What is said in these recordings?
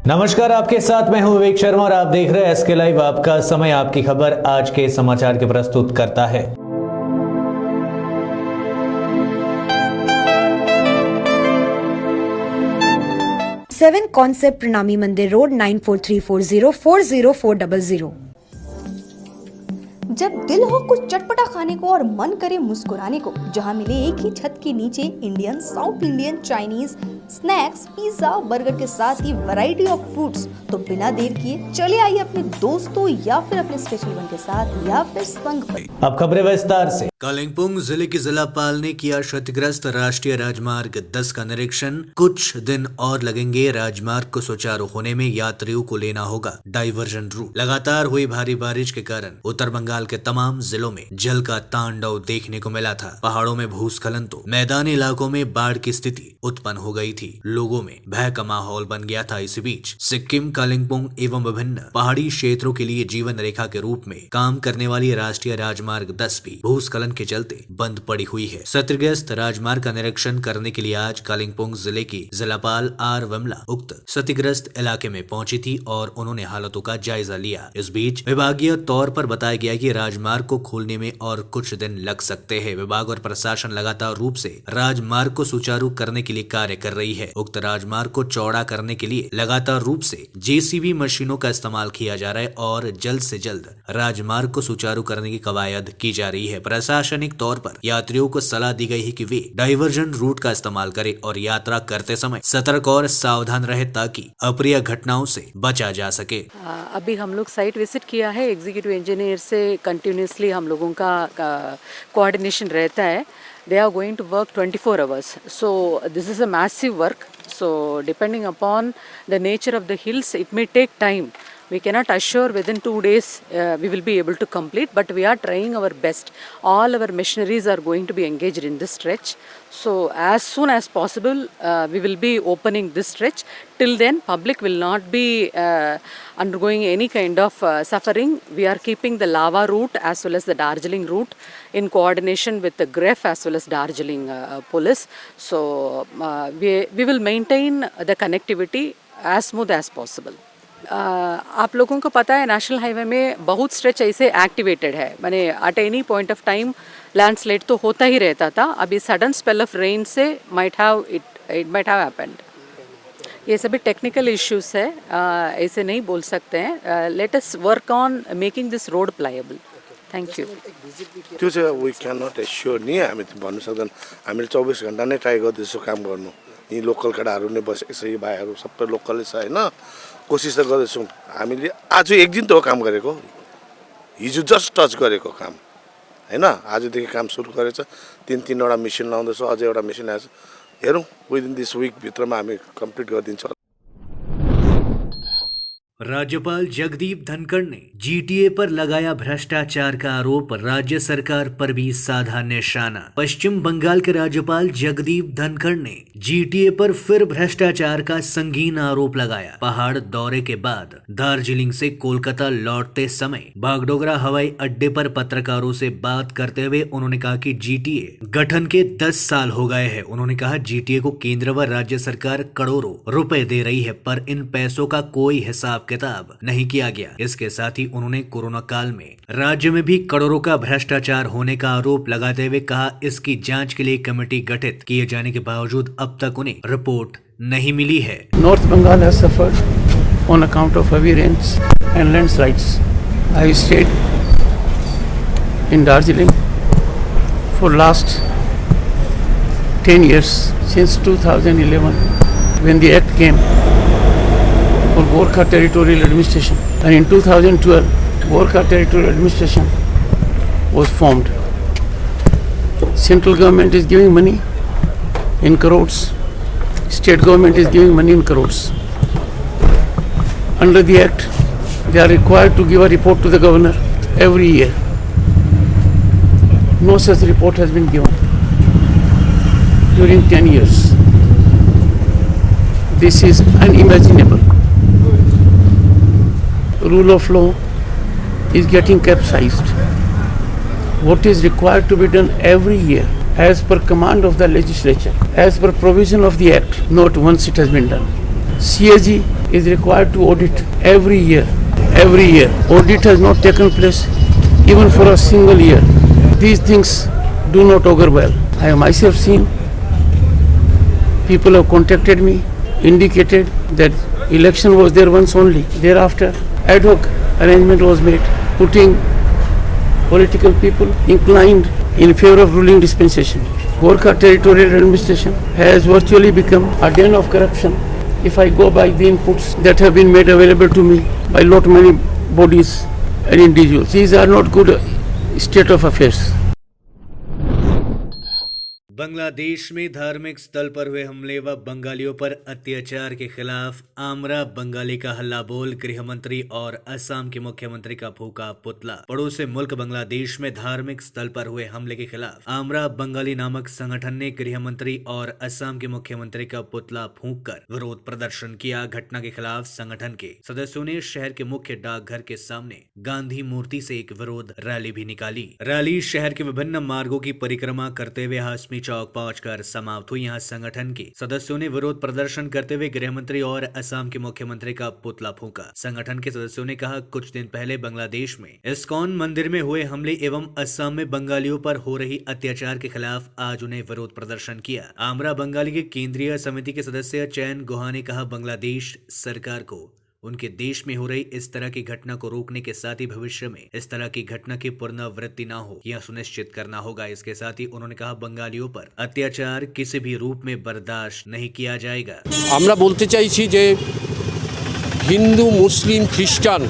नमस्कार, आपके साथ मैं हूं विवेक शर्मा और आप देख रहे हैं एसके लाइव। आपका समय, आपकी खबर, आज के समाचार के प्रस्तुत करता है। सेवन कॉन्सेप्ट प्रणामी मंदिर रोड 9434040400। जब दिल हो कुछ चटपटा खाने को और मन करे मुस्कुराने को, जहां मिले एक ही छत के नीचे Indian, south Indian, Chinese snacks, pizza, burger के साथ ही वैरायटी ऑफ फूड्स, तो बिना देर किए चले आइए अपने दोस्तों या फिर अपने स्पेशल वन के साथ या फिर संग पर। अब खबरें विस्तार से। कालिंपोंग जिले के जिलापाल ने किया क्षतिग्रस्त राष्ट्रीय राजमार्ग 10 का निरीक्षण। कुछ दिन और लगेंगे राजमार्ग को सुचारू होने में, यात्रियों को लेना होगा डाइवर्जन रूट। लगातार हुई भारी बारिश के कारण उत्तर बंगाल के तमाम जिलों में जल का तांडव देखने को मिला था। पहाड़ों में भूस्खलन तो मैदानी इलाकों में बाढ़ की स्थिति उत्पन्न हो गई थी। लोगों में भय का माहौल बन गया था। इसी बीच सिक्किम, कालिंपोंग एवं विभिन्न पहाड़ी क्षेत्रों के लिए जीवन रेखा के रूप में काम करने वाली राष्ट्रीय राजमार्ग 10 भी भूस्खलन के चलते बंद पड़ी हुई है। क्षतिग्रस्त राजमार्ग का निरीक्षण करने के लिए आज कालिंपोंग जिले की जिलापाल आर विमला उक्त क्षतिग्रस्त इलाके में पहुंची थी और उन्होंने हालातों का जायजा लिया। इस बीच विभागीय तौर पर बताया गया कि राजमार्ग को खोलने में और कुछ दिन लग सकते हैं। विभाग और प्रशासन लगातार रूप से राजमार्ग को सुचारू करने के लिए कार्य कर रही है। उक्त राजमार्ग को चौड़ा करने के लिए लगातार रूप से जेसीबी मशीनों का इस्तेमाल किया जा रहा है और जल्द से जल्द राजमार्ग को सुचारू करने की कवायद की जा रही है। प्रशासनिक तौर पर यात्रियों को सलाह दी गई है कि वे डाइवर्जन रूट का इस्तेमाल करें और यात्रा करते समय सतर्क और सावधान रहे ताकि अप्रिय घटनाओं से बचा जा सके। अभी हम लोग साइट विजिट किया है। एग्जीक्यूटिव इंजीनियर से कंटिन्यूसली हम लोगों का कोऑर्डिनेशन रहता है। They are going to work 24 hours. So this is a massive work. So depending upon the nature of the hills, it may take time. We cannot assure within 2 days we will be able to complete, but we are trying our best. All our machineries are going to be engaged in this stretch. So as soon as possible, we will be opening this stretch. Till then, public will not be undergoing any kind of suffering. We are keeping the lava route as well as the Darjeeling route in coordination with the GREF as well as Darjeeling police. So we will maintain the connectivity as smooth as possible. आप लोगों को पता है national highway में बहुत stretch ऐसे activated है, माने at any point of time landslide तो होता ही रहता था। अभी सडन स्पेल ऑफ रेन से इट माइट हैव हैपेंड। ये सभी टेक्निकल इश्यूज है, ऐसे नहीं बोल सकते हैं। Let us work on making this road pliable. Thank you. त्यो चाहिँ वी क्यान नट एस्योर नि, हामी भन्नु सक्दैन। हामीले 24 घण्टा नै ट्राई गर्दैछौँ काम गर्नु। यी लोकल केटाहरू नै बसेको छ, यी भाइहरू सबै लोकलै छ होइन। कोसिस त गर्दैछौँ हामीले। आज एक दिन त हो काम गरेको, हिजो जस्ट टच गरेको काम होइन। आजदेखि काम सुरु गरेछ। 3-3वटा मेसिन लाउँदैछौँ, अझै एउटा मेसिन आएछ। हेरौँ विदिन दिस विक भित्रमा हामी कम्प्लिट गरिदिन्छौँ। राज्यपाल जगदीप धनखड़ ने जीटीए पर लगाया भ्रष्टाचार का आरोप। राज्य सरकार पर भी साधा निशाना। पश्चिम बंगाल के राज्यपाल जगदीप धनखड़ ने जीटीए पर फिर भ्रष्टाचार का संगीन आरोप लगाया। पहाड़ दौरे के बाद दार्जिलिंग से कोलकाता लौटते समय बागडोगरा हवाई अड्डे पर पत्रकारों से बात करते हुए उन्होंने कहा कि जीटीए गठन के 10 साल हो गए हैं। उन्होंने कहा जीटीए को केंद्र व राज्य सरकार करोड़ों रुपए दे रही है, पर इन पैसों का कोई हिसाब किताब नहीं किया गया। इसके साथ ही उन्होंने कोरोना काल में राज्य में भी करोड़ों का भ्रष्टाचार होने का आरोप लगाते हुए कहा इसकी जांच के लिए कमेटी गठित किए जाने के बावजूद अब तक उन्हें रिपोर्ट नहीं मिली है। North Bengal has suffered on account of heavy rains and landslides. I stayed in Darjeeling for last 10 years since 2011 when the act came for Gorkha Territorial Administration, and in 2012 Gorkha Territorial Administration was formed. Central government is giving money in crores, state government is giving money in crores. Under the act they are required to give a report to the governor every year. No such report has been given during 10 years. This is unimaginable. Rule of law is getting capsized. What is required to be done every year as per command of the legislature, as per provision of the act. Not once it has been done. CAG is required to audit every year. Every year. Audit has not taken place even for a single year. These things do not augur well. I have myself seen people have contacted me, indicated that election was there once only. Thereafter, ad hoc arrangement was made, putting political people inclined in favor of ruling dispensation. Gorkha Territorial Administration has virtually become a den of corruption. If I go by the inputs that have been made available to me by lot many bodies and individuals, these are not good state of affairs. Bangladesh में धार्मिक स्थल पर हुए हमले व बंगालियों पर अत्याचार के खिलाफ आमरा बंगाली का हल्ला बोल गृह मंत्री और असम के मुख्यमंत्री का फूका पुतला। पड़ोसी मुल्क बांग्लादेश में धार्मिक स्थल पर हुए हमले के खिलाफ आमरा बंगाली नामक संगठन ने गृह मंत्री और असम के मुख्यमंत्री का पुतला फूंककर विरोध प्रदर्शन किया। घटना के खिलाफ संगठन के सदस्यों ने शहर के मुख्य डाकघर के सामने गांधी मूर्ति से एक विरोध रैली भी निकाली। रैली शहर के विभिन्न मार्गों की परिक्रमा करते हुए हाशमी चौक पहुंचकर समाप्त हुई। यहाँ संगठन के सदस्यों ने विरोध प्रदर्शन करते हुए गृह मंत्री और असम के मुख्यमंत्री का पुतला फूंका। संगठन के सदस्यों ने कहा, कुछ दिन पहले बांग्लादेश में इस्कॉन मंदिर में हुए हमले एवं असम में बंगालियों पर हो रही अत्याचार के खिलाफ आज उन्हें विरोध प्रदर्शन किया। आमरा बंगाली के केंद्रीय समिति के सदस्य चैन गुहा ने कहा, बांग्लादेश सरकार को उनके देश में हो रही इस तरह की घटना को रोकने के साथ ही भविष्य में इस तरह की घटना की पुनरावृत्ति न हो यह सुनिश्चित करना होगा। इसके साथ ही उन्होंने कहा, बंगालियों पर अत्याचार किसी भी रूप में बर्दाश्त नहीं किया जाएगा। আমরা বলতে চাইছি যে হিন্দু মুসলিম খ্রিস্টান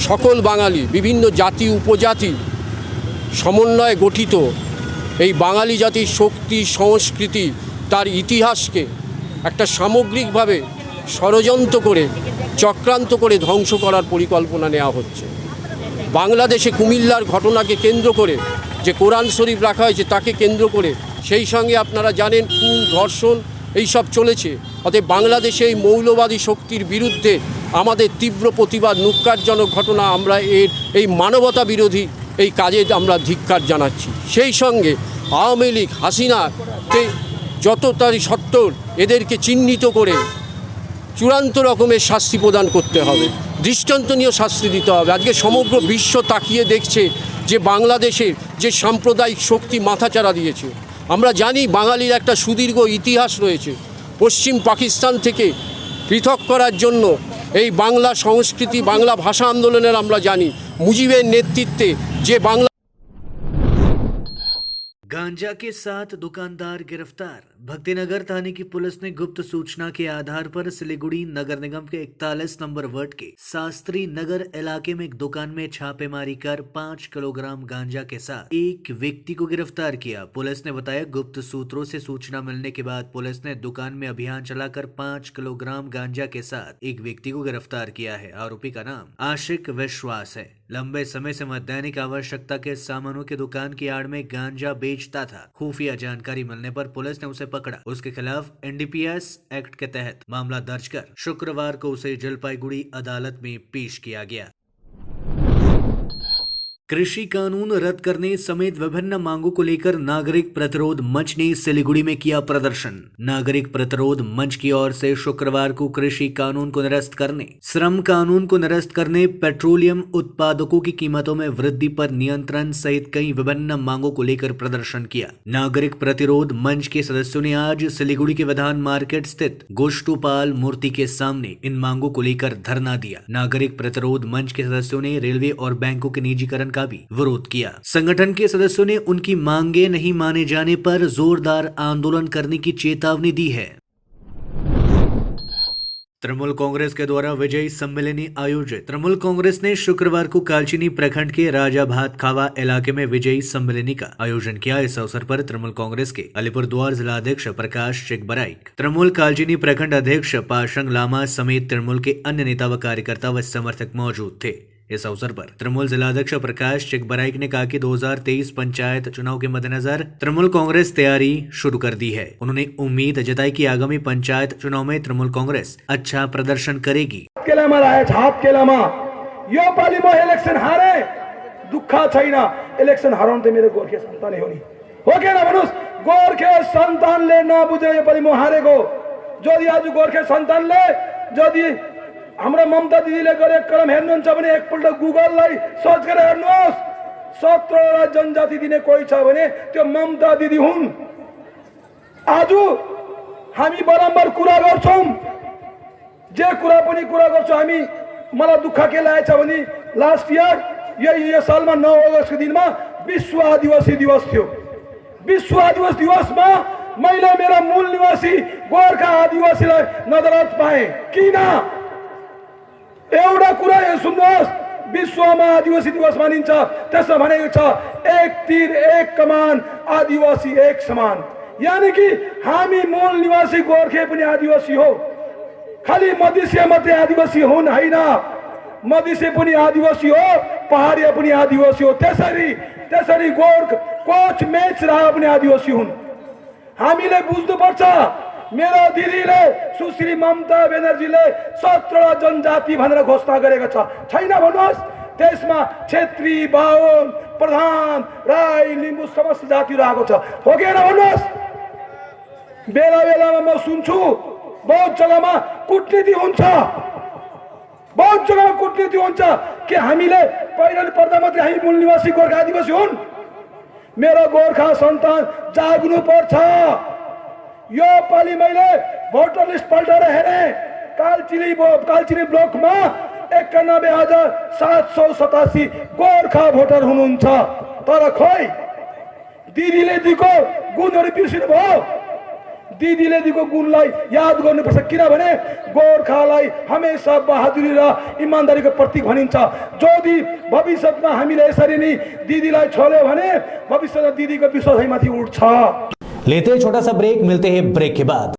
সকল বাঙালি বিভিন্ন জাতি উপজাতি সমন্বয়ে গঠিত এই বাঙালি জাতির শক্তি সংস্কৃতি তার ইতিহাসকে একটা সামগ্রিকভাবে ষড়যন্ত্র করে চক্রান্ত করে ধ্বংস করার পরিকল্পনা নেওয়া হচ্ছে। বাংলাদেশে কুমিল্লার ঘটনাকে কেন্দ্র করে যে কোরআন শরীফ রাখা হয়েছে তাকে কেন্দ্র করে সেই সঙ্গে আপনারা জানেন খুন ধর্ষণ এইসব চলেছে। অতএব বাংলাদেশে এই মৌলবাদী শক্তির বিরুদ্ধে আমাদের তীব্র প্রতিবাদ, নুক্কারজনক ঘটনা, আমরা এই মানবতা বিরোধী এই কাজে আমরা ধিক্কার জানাচ্ছি। সেই সঙ্গে আওয়ামী লীগ হাসিনাকে যত তারি সত্তর এদেরকে চিহ্নিত করে চূড়ান্ত রকমের শাস্তি প্রদান করতে হবে, দৃষ্টান্তনীয় শাস্তি দিতে হবে। আজকে সমগ্র বিশ্ব তাকিয়ে দেখছে যে বাংলাদেশের যে সাম্প্রদায়িক শক্তি মাথাচাড়া দিয়েছে। আমরা জানি বাঙালির একটা সুদীর্ঘ ইতিহাস রয়েছে। পশ্চিম পাকিস্তান থেকে পৃথক করার জন্য এই বাংলা সংস্কৃতি বাংলা ভাষা আন্দোলনের আমরা জানি মুজিবের নেতৃত্বে যে বাংলা गांजा के 7 दुकानदार गिरफ्तार। भक्तिनगर थाने की पुलिस ने गुप्त सूचना के आधार पर सिलीगुड़ी नगर निगम के 41 नंबर वार्ड के शास्त्री नगर इलाके में एक दुकान में छापेमारी कर 5 किलोग्राम गांजा के साथ एक व्यक्ति को गिरफ्तार किया। पुलिस ने बताया, गुप्त सूत्रों से सूचना मिलने के बाद पुलिस ने दुकान में अभियान चलाकर 5 किलोग्राम गांजा के साथ एक व्यक्ति को गिरफ्तार किया है। आरोपी का नाम आशिक विश्वास है। लंबे समय से दैनिक आवश्यकता के सामानों की दुकान की आड़ में गांजा बेचता था। खुफिया जानकारी मिलने पर पुलिस ने उसे पकड़ा। उसके खिलाफ NDPS एक्ट के तहत मामला दर्ज कर शुक्रवार को उसे जलपाईगुड़ी अदालत में पेश किया गया। कृषि कानून रद्द करने समेत विभिन्न मांगों को लेकर नागरिक प्रतिरोध मंच ने सिलीगुड़ी में किया प्रदर्शन। नागरिक प्रतिरोध मंच की ओर से शुक्रवार को कृषि कानून को निरस्त करने, श्रम कानून को निरस्त करने, पेट्रोलियम उत्पादकों की कीमतों में वृद्धि पर नियंत्रण सहित कई विभिन्न मांगों को लेकर प्रदर्शन किया। नागरिक प्रतिरोध मंच के सदस्यों ने आज सिलीगुड़ी के विधान मार्केट स्थित गोष्ठोपाल मूर्ति के सामने इन मांगों को लेकर धरना दिया। नागरिक प्रतिरोध मंच के सदस्यों ने रेलवे और बैंकों के निजीकरण का भी विरोध किया। संगठन के सदस्यों ने उनकी मांगे नहीं माने जाने पर जोरदार आंदोलन करने की चेतावनी दी है। तृणमूल कांग्रेस के द्वारा विजयी सम्मेलनी आयोजित। तृणमूल कांग्रेस ने शुक्रवार को कालचिनी प्रखंड के राजा भात खावा इलाके में विजयी सम्मेलनी का आयोजन किया। इस अवसर पर तृणमूल कांग्रेस के अलीपुरद्वार जिलाध्यक्ष प्रकाश चिकबराइक, तृणमूल कालचिनी प्रखंड अध्यक्ष पाशंग लामा समेत तृणमूल के अन्य नेता व कार्यकर्ता व समर्थक मौजूद थे। इस अवसर पर तृणमूल जिलाध्यक्ष प्रकाश चिकबराइक ने कहा कि 2023 पंचायत चुनाव के मद्देनजर तृणमूल कांग्रेस तैयारी शुरू कर दी है। उन्होंने उम्मीद जताई कि आगामी पंचायत चुनाव में तृणमूल कांग्रेस अच्छा प्रदर्शन करेगी। यो पालि म इलेक्सन हारे दुःख छैन, इलेक्सन हराउनु त मेरो गोर्खे सन्तानै हो नि। हो कि होइन भन्नुहोस्? गोर्खे सन्तानले नबुझेर यो पनि म हारेको। यदि आज गोर्खे सन्तानले यदि हाम्रो ममता दिदीले गरेको कलम हेर्नुहुन्छ भने एकपल्ट गुगललाई सर्च गरेर हेर्नुहोस्। 17 जनजाति दिने कोही छ भने त्यो ममता दिदी हुन्। आज हामी बराबर कुरा गर्छौं, जे कुरा पनि कुरा गर्छौं हामी। मलाई दुःख के लागेछ भने लास्ट इयर यो सालमा 9 अगस्तको दिनमा विश्व आदिवासी दिवस थियो। विश्व आदिवासी दिवसमा मैले मेरा मूल निवासी गोर्खा आदिवासीलाई नजरअन्दाज पाएँ। किन? एउटा कुरा सुन्नुहोस्, विश्वमा आदिवासी दिवस मानिन्छ, त्यसमा भनेको छ एक तीर एक कमान आदिवासी एक समान। यानी कि हामी मूल निवासी गोर्खे पनि आदिवासी हो। खाली मधेसिया मात्रै आदिवासी हुन् हैन, मधेसी पनि आदिवासी हो, पहाडिया पनि आदिवासी हो। त्यसरी गोर्ख कोच मेच राहा पनि आदिवासी हुन्। हामीले बुझ्नुपर्छ। मेरो दिदीले सुश्री ममता ब्यानर्जीले 17 जनजाति भनेर घोषणा गरेको छैन भन्नुहोस्? त्यसमा क्षेत्री, बाहुन, प्रधान, राई, लिम्बू समस्त जातिहरू आएको छ। हो कि होइन भन्नुहोस्? बेला बेलामा म सुन्छु बहुत जग्गामा कूटनीति हुन्छ, बहुत जग्गामा कूटनीति हुन्छ कि हामीले पहिलो पर्दा मात्रै हामी मूल निवासी गोर्खा आदिवासी हुन्। मेरो गोर्खा सन्तान जाग्नु पर्छ। यो पालि मैले भोटर लिस्ट पल्टेर हेरेँ, कालचिनी ब्लकमा 91,787 गोर्खा भोटर हुनुहुन्छ। तर खोइ दिदीले दिएको गुणहरू बिर्सिनु भयो। दिदीले दिएको गुणलाई याद गर्नुपर्छ, किनभने गोर्खालाई हमेशा बहादुरी र इमानदारीको प्रतीक भनिन्छ। यदि भविष्यमा हामीले यसरी नै दिदीलाई छोड्यो भने भविष्यमा दिदीको विश्वास हामीमाथि उठ्छ। लेते हैं छोटा सा ब्रेक, मिलते हैं ब्रेक के बाद।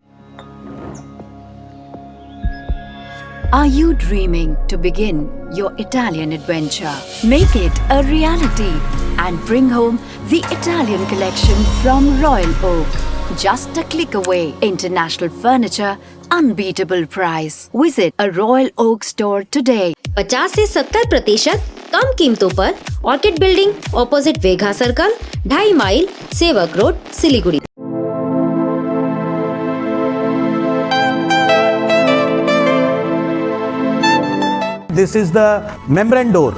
Are you dreaming to begin your Italian adventure? Make it a reality and bring home the Italian collection from Royal Oak. Just a click away. International furniture, unbeatable price. Visit a Royal Oak store today. 50 से 70% कम कीमतों पर orchid building opposite Vegha circle, 2.5 mile, Sevak road, Siliguri. This is the membrane door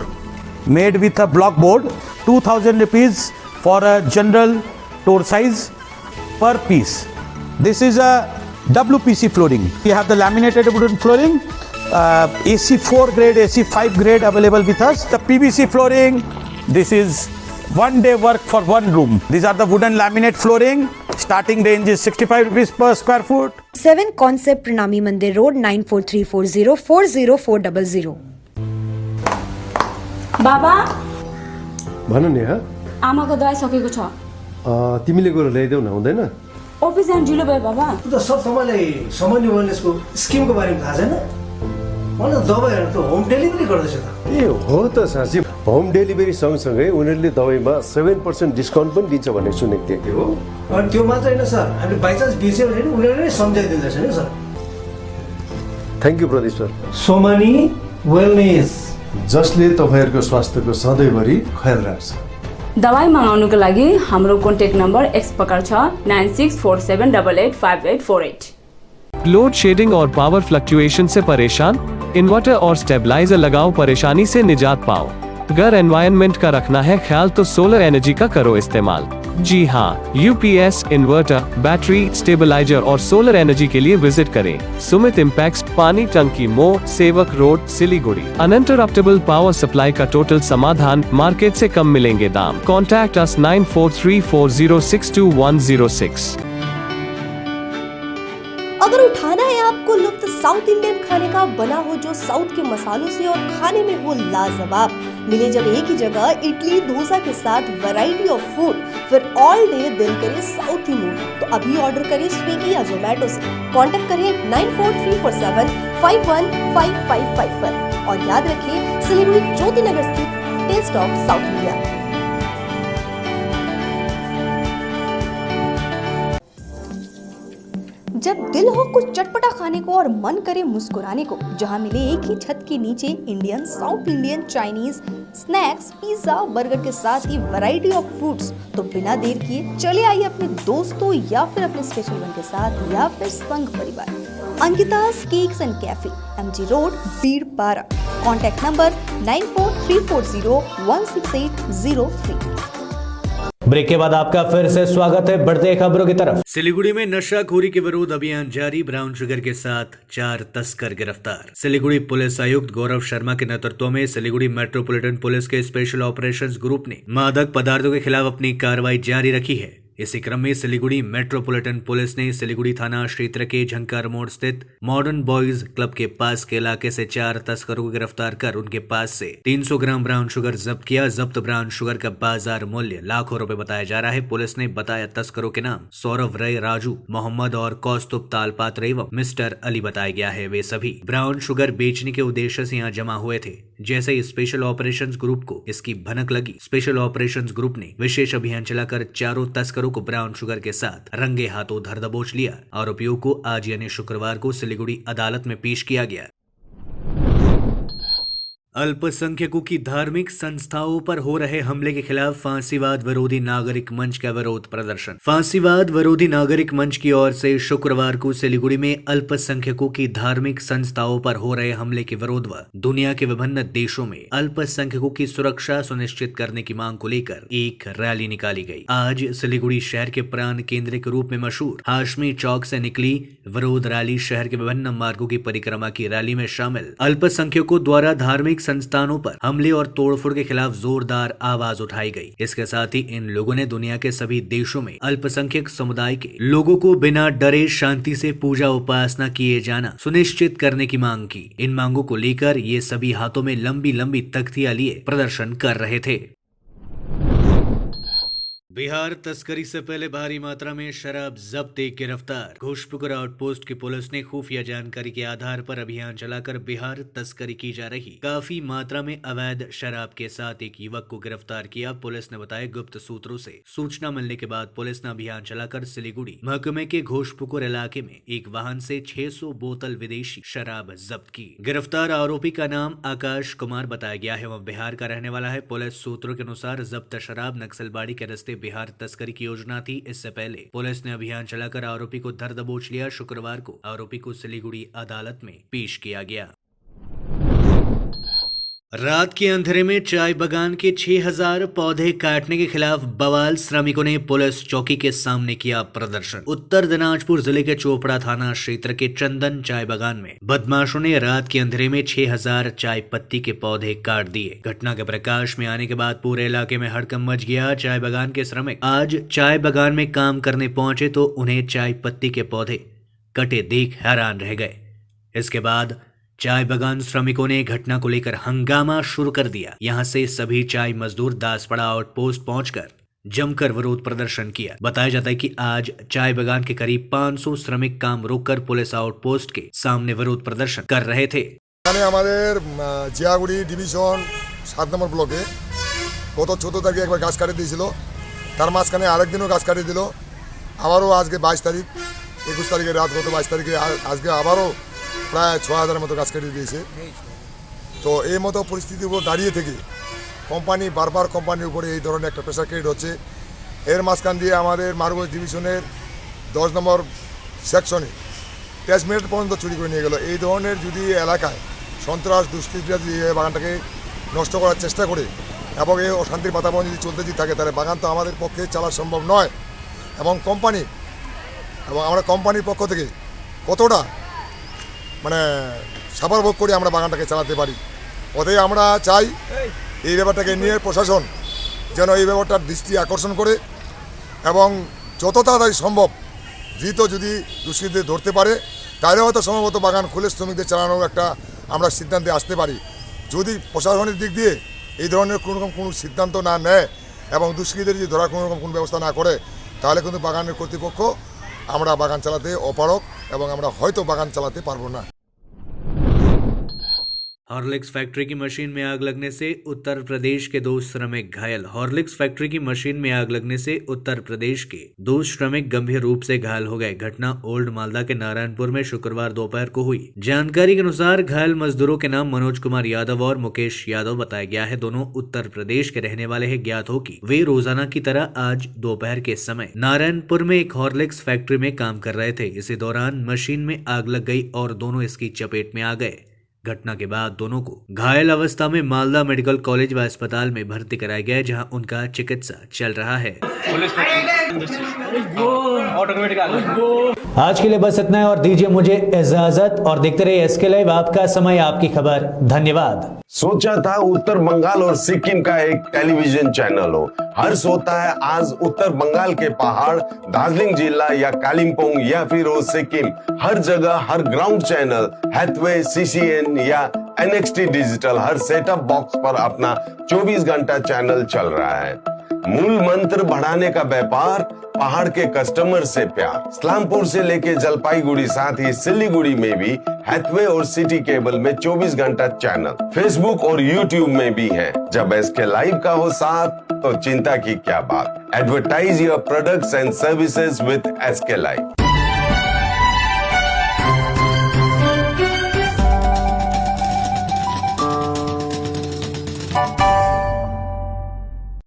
made with a block board, 2000 rupees for a general door size per piece. This is a WPC flooring. We have the laminated wooden flooring, AC4 grade, AC5 grade available with us. The PVC flooring, this is 1 day work for 1 room. These are the wooden laminate flooring. Starting range is 65 rupees per square foot. 7 Concept Pranami Mandir Road 94340 40400. बाबा भन नि। आमाको दबाई सकेको छ। तिमीले गएर ल्याइदेऊ न, हुँदैन? अफिस जान ढिलो भयो बाबा। त सर तपाईँलाई सामान्य वेलनेसको स्किमको बारेमा थाहा छैन? मलाई दबाईहरू त होम डेलिभरी गर्दैछ त। ए हो त साँच्ची, होम डेलिभरी सँगसँगै उनीहरूले दबाईमा 7% डिस्काउन्ट पनि दिन्छ भन्ने सुनेको थिएँ। हो, अनि त्यो मात्र होइन सर, हामीले बाइचान्स बिर्स्यो भने उनीहरूले सम्झाइदिँदैछ नि sir. Thank you Pradeep sir. Somani wellness, जसले तपाईँहरूको स्वास्थ्यको सधैँभरि ख्याल राख्छ। दबाई मगाउनुको लागि हाम्रो कन्ट्याक्ट नम्बर एक्स प्रकार छ 9647885848। लोड शेडिंग और पावर फ्लक्चुएशन से परेशान? इन्वर्टर और स्टेबलाइजर लगाओ, परेशानी से निजात पाओ। घर एनवायरनमेंट का रखना है ख्याल तो सोलर एनर्जी का करो इस्तेमाल। जी हाँ, यूपीएस, इन्वर्टर, बैटरी, स्टेबलाइजर और सोलर एनर्जी के लिए विजिट करें सुमित इम्पैक्स, पानी टंकी मोड़, सेवक road, Siliguri. Uninterruptible power supply का टोटल समाधान, मार्केट से कम मिलेंगे दाम। Contact us 9434062106। अगर उठाना है आपको लुत्फ साउथ इंडियन खाने का, बना हो जो साउथ के मसालों से और खाने में हो लाजवाब, मिले जब एक ही जगह इडली डोसा के साथ वैरायटी ऑफ फूड, फिर ऑल डे दिल करे साउथी मूड, तो अभी ऑर्डर करें स्विगी या जोमेटो से। कांटेक्ट करें 9434751555 पर और याद रखें सिलीगुड़ी ज्योति नगर स्थित टेस्ट ऑफ साउथ इंडिया। जब दिल हो कुछ चटपटा खाने को और मन करे मुस्कुराने को, जहां मिले एक ही छत के नीचे Indian, south Indian, Chinese, snacks, pizza, burger के साथ ही वैरायटी ऑफ फूड्स, तो बिना देर किए चले आइए अपने दोस्तों या फिर अपने स्पेशल वन के साथ या फिर संघ परिवार। अंकिता's cakes and cafe, MG road, Birpara. Contact number 9434016803। Break के बाद आपका फिर से स्वागत है। बढ़ते हैं खबरों की तरफ। सिलीगुड़ी में नशाखोरी के विरोध अभियान जारी, ब्राउन शुगर के साथ 4 तस्कर गिरफ्तार। सिलीगुड़ी पुलिस आयुक्त गौरव शर्मा के नेतृत्व में सिलीगुड़ी मेट्रोपॉलिटन पुलिस के स्पेशल ऑपरेशंस ग्रुप ने मादक पदार्थों के खिलाफ अपनी कार्रवाई जारी रखी है। इसी क्रम में सिलीगुड़ी मेट्रोपॉलिटन पुलिस ने सिलीगुड़ी थाना क्षेत्र के झंकार मोड़ स्थित मॉडर्न बॉयज क्लब के पास के इलाके से 4 तस्करों को गिरफ्तार कर उनके पास से 300 ग्राम ब्राउन शुगर जब्त किया। जब्त ब्राउन शुगर का बाजार मूल्य लाखों रुपए बताया जा रहा है। पुलिस ने बताया तस्करों के नाम सौरभ रे, राजू, मोहम्मद और कौस्तुभ तालपात्र एवं मिस्टर अली बताया गया है। वे सभी ब्राउन शुगर बेचने के उद्देश्य से यहाँ जमा हुए थे। जैसे ही स्पेशल ऑपरेशंस ग्रुप को इसकी भनक लगी, स्पेशल ऑपरेशंस ग्रुप ने विशेष अभियान चलाकर 4 तस्करों को ब्राउन शुगर के साथ रंगे हाथों धर दबोच लिया। आरोपियों को आज यानी शुक्रवार को सिलीगुड़ी अदालत में पेश किया गया। अल्पसंख्यकों की धार्मिक संस्थाओं पर हो रहे हमले के खिलाफ फांसीवाद विरोधी नागरिक मंच का विरोध प्रदर्शन। फांसीवाद विरोधी नागरिक मंच की ओर से शुक्रवार को सिलीगुड़ी में अल्पसंख्यकों की धार्मिक संस्थाओं पर हो रहे हमले के विरोध व दुनिया के विभिन्न देशों में अल्पसंख्यकों की सुरक्षा सुनिश्चित करने की मांग को लेकर एक रैली निकाली गई। आज सिलीगुड़ी शहर के प्राण केंद्र के रूप में मशहूर हाशमी चौक से निकली विरोध रैली शहर के विभिन्न मार्गों की परिक्रमा की रैली में शामिल अल्पसंख्यकों द्वारा धार्मिक संस्थानों पर हमले और तोड़फोड़ के खिलाफ जोरदार आवाज उठाई गई। इसके साथ ही इन लोगों ने दुनिया के सभी देशों में अल्पसंख्यक समुदाय के लोगों को बिना डरे शांति से पूजा उपासना किए जाना सुनिश्चित करने की मांग की। इन मांगों को लेकर ये सभी हाथों में लंबी लंबी तख्तियां लिए प्रदर्शन कर रहे थे। बिहार तस्करी से पहले भारी मात्रा में शराब जब्त, एक गिरफ्तार। घोषपुकुर आउटपोस्ट की पुलिस ने खुफिया जानकारी के आधार पर अभियान चलाकर बिहार तस्करी की जा रही काफी मात्रा में अवैध शराब के साथ एक युवक को गिरफ्तार किया। पुलिस ने बताया गुप्त सूत्रों से सूचना मिलने के बाद पुलिस ने अभियान चलाकर सिलीगुड़ी महकमे के घोषपुकुर इलाके में एक वाहन से 600 बोतल विदेशी शराब जब्त की। गिरफ्तार आरोपी का नाम आकाश कुमार बताया गया है। वह बिहार का रहने वाला है। पुलिस सूत्रों के अनुसार जब्त शराब नक्सलबाड़ी के रस्ते बिहार तस्करी की योजना थी। इससे पहले पुलिस ने अभियान चलाकर आरोपी को धर दबोच लिया। शुक्रवार को आरोपी को सिलीगुड़ी अदालत में पेश किया गया। रात के अंधेरे में चाय बागान के 6000 पौधे काटने के खिलाफ बवाल, श्रमिकों ने पुलिस चौकी के सामने किया प्रदर्शन। उत्तर दिनाजपुर जिले के चोपड़ा थाना क्षेत्र के चंदन चाय बागान में बदमाशों ने रात के अंधेरे में 6000 चाय पत्ती के पौधे काट दिए। घटना के प्रकाश में आने के बाद पूरे इलाके में हड़कंप मच गया। चाय बागान के श्रमिक आज चाय बागान में काम करने पहुंचे तो उन्हें चाय पत्ती के पौधे कटे देख हैरान रह गए। इसके बाद चाय बागान श्रमिकों ने घटना को लेकर हंगामा शुरू कर दिया। यहां से सभी चाय मजदूर दासपड़ा आउटपोस्ट पहुंचकर जमकर विरोध प्रदर्शन किया। बताया जाता है कि आज चाय बागान के करीब 500 श्रमिक काम रोककर पुलिस आउटपोस्ट के सामने विरोध प्रदर्शन कर रहे थे। हमारे जियागुड़ी डिविजन 7 নম্বর ব্লকে গত 14 তারিখে একবার গাছ কাটি দিয়েছিল। তার মাঝখানে আরেকদিনও গাছ কাটি দিল। আবারও আজকে 22 তারিখ, 21 তারিখে রাত গত 22 তারিখে আজকে আবারও প্রায় 6000 মতো গাছ কেটে দিয়েছে। তো এই মতো পরিস্থিতির উপর দাঁড়িয়ে থেকে কোম্পানি বারবার কোম্পানির উপরে এই ধরনের একটা প্রেশার ক্রিয়েট হচ্ছে। এর মাঝখান দিয়ে আমাদের মার্গজ ডিভিশনের 10 নম্বর সেকশনে 10 মিনিট পর্যন্ত চুরি করে নিয়ে গেল। এই ধরনের যদি এলাকায় সন্ত্রাস দুষ্কৃতীরা যদি বাগানটাকে নষ্ট করার চেষ্টা করে এবং এই অশান্তির বাতাবরণ যদি চলতে থাকে তাহলে বাগান তো আমাদের পক্ষে চালা সম্ভব নয়। এবং আমরা কোম্পানির পক্ষ থেকে কতটা মানে সাফার ভোগ করে আমরা বাগানটাকে চালাতে পারি। অতএব আমরা চাই এই ব্যাপারটাকে নিয়ে প্রশাসন যেন এই ব্যাপারটার দৃষ্টি আকর্ষণ করে এবং যত তাড়াতাড়ি সম্ভব দ্রুত যদি দুষ্কৃতীদের ধরতে পারে তাহলে হয়তো সম্ভবত বাগান খুলে শ্রমিকদের চালানোর একটা আমরা সিদ্ধান্তে আসতে পারি। যদি প্রশাসনের দিক দিয়ে এই ধরনের কোনো সিদ্ধান্ত না নেয় এবং দুষ্কৃতীদের যদি ধরার কোনো ব্যবস্থা না করে তাহলে কিন্তু বাগানের কর্তৃপক্ষ আমরা বাগান চালাতে অপারগ এবং আমরা হয়তো বাগান চালাতে পারবো না। हॉर्लिक्स फैक्ट्री की मशीन में आग लगने से उत्तर प्रदेश के 2 श्रमिक घायल। हॉर्लिक्स फैक्ट्री की मशीन में आग लगने से उत्तर प्रदेश के 2 श्रमिक गंभीर रूप से घायल हो गए। घटना ओल्ड मालदा के नारायणपुर में शुक्रवार दोपहर को हुई। जानकारी के अनुसार घायल मजदूरों के नाम मनोज कुमार यादव और मुकेश यादव बताया गया है। दोनों उत्तर प्रदेश के रहने वाले हैं। ज्ञात हो कि वे रोजाना की तरह आज दोपहर के समय नारायणपुर में एक हॉर्लिक्स फैक्ट्री में काम कर रहे थे। इसी दौरान मशीन में आग लग गई और दोनों इसकी चपेट में आ गए। घटना के बाद दोनों को घायल अवस्था में मालदा मेडिकल कॉलेज व अस्पताल में भर्ती कराया गया, जहां उनका चिकित्सा चल रहा है। आज के लिए बस इतना है और दीजिए मुझे इजाजत और देखते रहिए एसके लाइव, आपका समय आपकी खबर। धन्यवाद। सोचा था उत्तर बंगाल और सिक्किम का एक टेलीविजन चैनल हो। हर्ष होता है आज उत्तर बंगाल के पहाड़, दार्जिलिंग जिला या कालिम्पोंग या फिर हो सिक्किम, हर जगह हर ग्राउंड चैनल हैथवे, सीसीएन या एनएक्सटी डिजिटल हर सेटअप बॉक्स पर अपना 24 घंटा चैनल चल रहा है। मूल मंत्र बढ़ाने का व्यापार, पहाड़ के कस्टमर से प्यार। इस्लामपुर से लेके जलपाईगुड़ी साथ ही सिलीगुड़ी में भी हैथवे और सिटी केबल में 24 घंटा चैनल, फेसबुक और यूट्यूब में भी है। जब एसके लाइव का हो साथ तो चिंता की क्या बात। Advertise your products and services with SK live.